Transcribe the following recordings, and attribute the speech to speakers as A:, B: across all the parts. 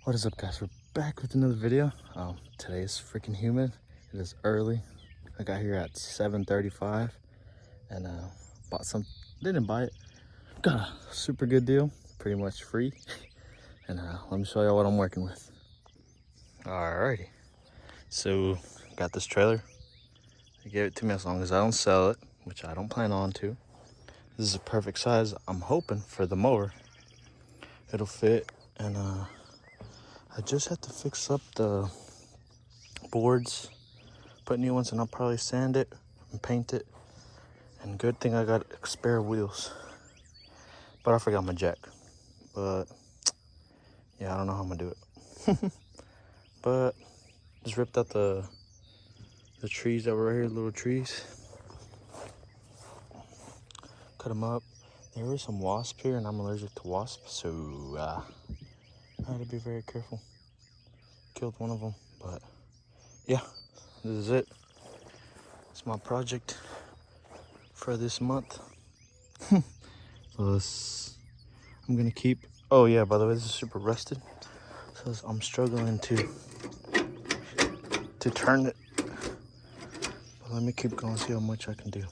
A: What is up, guys? We're back with another video. Today is freaking humid. It is early. I got here at 7:35 and bought some. Didn't buy it. Got a super good deal, pretty much free. And let me show y'all what I'm working with. Alrighty. So got this trailer. They gave it to me as long as I don't sell it, which I don't plan on to. This is a perfect size. I'm hoping for the mower. It'll fit, and I just have to fix up the boards, put new ones, and I'll probably sand it and paint it. And good thing I got spare wheels, but I forgot my jack. But yeah, I don't know how I'm gonna do it. But just ripped out the trees that were right here, little trees. Cut them up. There were some wasps here, and I'm allergic to wasps, so I had to be very careful. Killed one of them, but yeah, this is it. It's my project for this month. I'm gonna keep. Oh yeah, by the way, this is super rusted, so I'm struggling to turn it. But let me keep going, see how much I can do.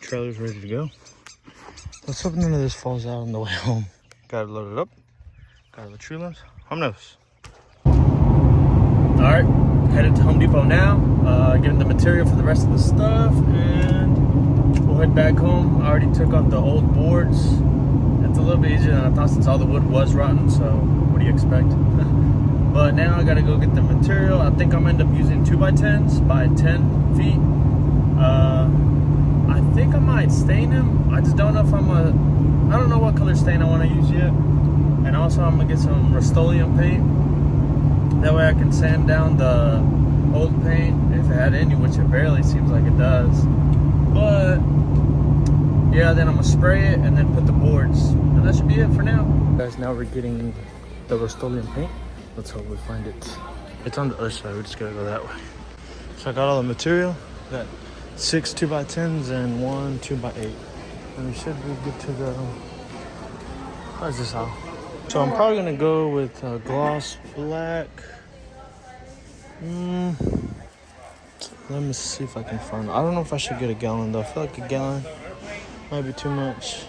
A: Trailer's ready to go. Let's hope none of this falls out on the way home. Got it loaded up. Got all the tree limbs. Home knows. All right, headed to Home Depot now. Getting the material for the rest of the stuff, and we'll head back home. I already took off the old boards. It's a little bit easier than I thought since all the wood was rotten. So what do you expect? But now I gotta go get the material. I think I'm gonna end up using 2x10s by 10 feet. I think I might stain them. I just don't know if I don't know what color stain I want to use yet. And also I'm gonna get some Rust-Oleum paint. That way I can sand down the old paint if it had any, which it barely seems like it does. But yeah, then I'm gonna spray it and then put the boards. And that should be it for now. Guys, now we're getting the Rust-Oleum paint. Let's hope we find it. It's on the other side, we just gotta go that way. So I got all the material. Got 6 2x10s and 1 2x8. And we should be good to go. How's this out? So I'm probably gonna go with gloss black. Let me see if I can find it. I don't know if I should get a gallon though. I feel like a gallon might be too much.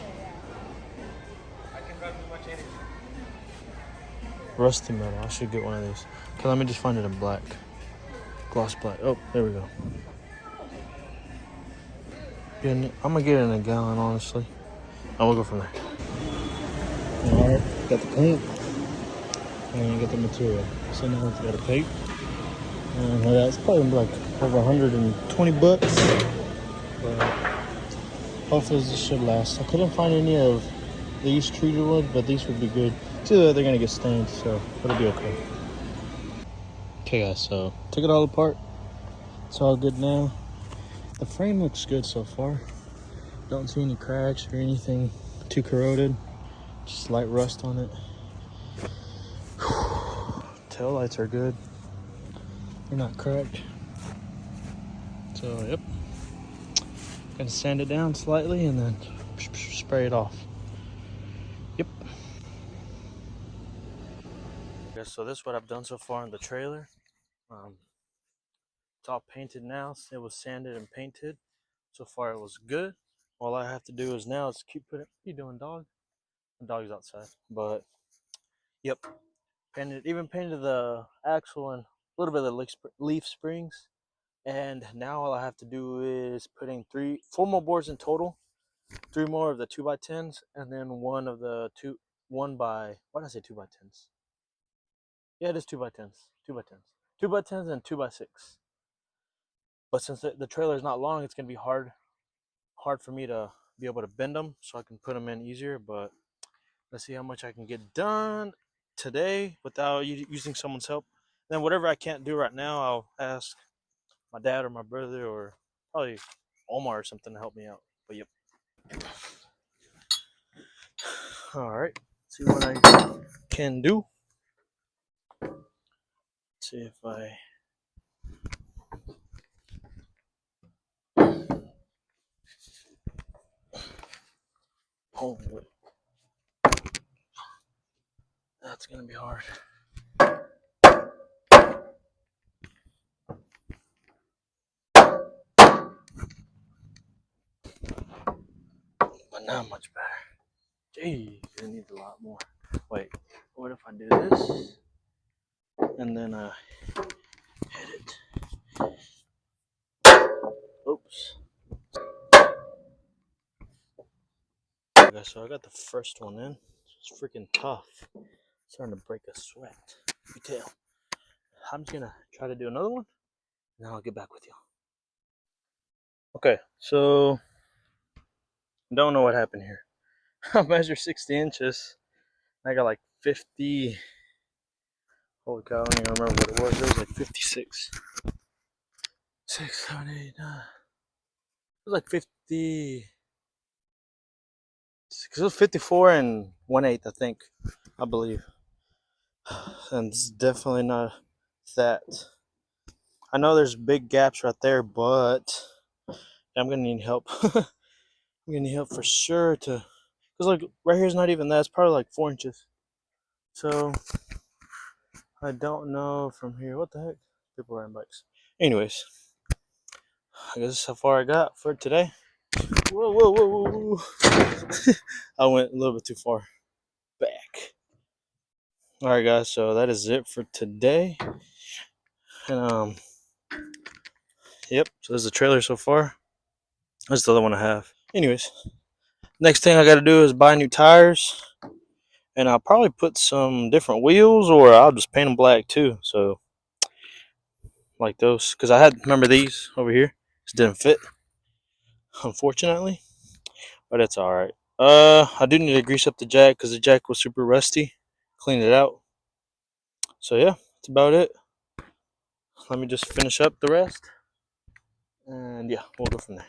A: Rusty metal. I should get one of these. Okay, let me just find it in black. Gloss black. Oh, there we go. I'm gonna get it in a gallon, honestly. And we'll go from there. Alright, got the paint. And got the material. So now we've got a paint. And it's probably like over 120 bucks. But hopefully this should last. I couldn't find any of these treated wood, but these would be good. Too, they're gonna get stained, so it'll be okay. Okay guys, so took it all apart. It's all good now. The frame looks good so far. Don't see any cracks or anything too corroded. Just light rust on it. Tail lights are good. They're not cracked. So, yep. Gonna sand it down slightly and then spray it off. Yep. Okay, so this is what I've done so far in the trailer. It's all painted now. It was sanded and painted. So far it was good. All I have to do is now is keep putting. What are you doing, dog? The dog's outside. But yep, painted. Even painted the axle and a little bit of the leaf springs. And now all I have to do is putting 4 more boards in total. 3 more of the 2x10s, and then one of the why did I say 2x10s? Yeah, it is 2x10s. 2x10s. 2x10s and 2x6. But since the trailer is not long, it's gonna be hard for me to be able to bend them, so I can put them in easier. But let's see how much I can get done today without using someone's help.
B: Then whatever I can't do right now, I'll ask my dad or my brother or probably Omar or something to help me out. But yep. All right. See what I can do. See if I. Oh, that's gonna be hard. But not much better. Gee, it needs a lot more. Wait, what if I do this and then hit it? Oops. Okay, so I got the first one in. It's freaking tough. It's starting to break a sweat. You can tell. I'm just gonna try to do another one, and then I'll get back with you. Okay, so don't know what happened here. I measured 60 inches. I got like 50. Holy cow, I don't even remember what it was. It was like 56. 6, 7, 8, 9. It was like 50. Because it was 54 and 1/8, I think. I believe. And it's definitely not that. I know there's big gaps right there, but I'm gonna need help. I'm gonna need help for sure to. Because like right here's not even that. It's probably like 4 inches. So I don't know from here. What the heck? People riding bikes. Anyways, I guess that's how far I got for today. Whoa, whoa, whoa, whoa, whoa. I went a little bit too far back. Alright guys, so that is it for today. And yep, so there's the trailer so far. That's the other one I have. Anyways, next thing I gotta do is buy new tires. And I'll probably put some different wheels or I'll just paint them black too. So like those. Because I had remember these over here. Just didn't fit, unfortunately. But it's alright. I do need to grease up the jack because the jack was super rusty. Clean it out. So yeah, that's about it. Let me just finish up the rest. And yeah, we'll go from there.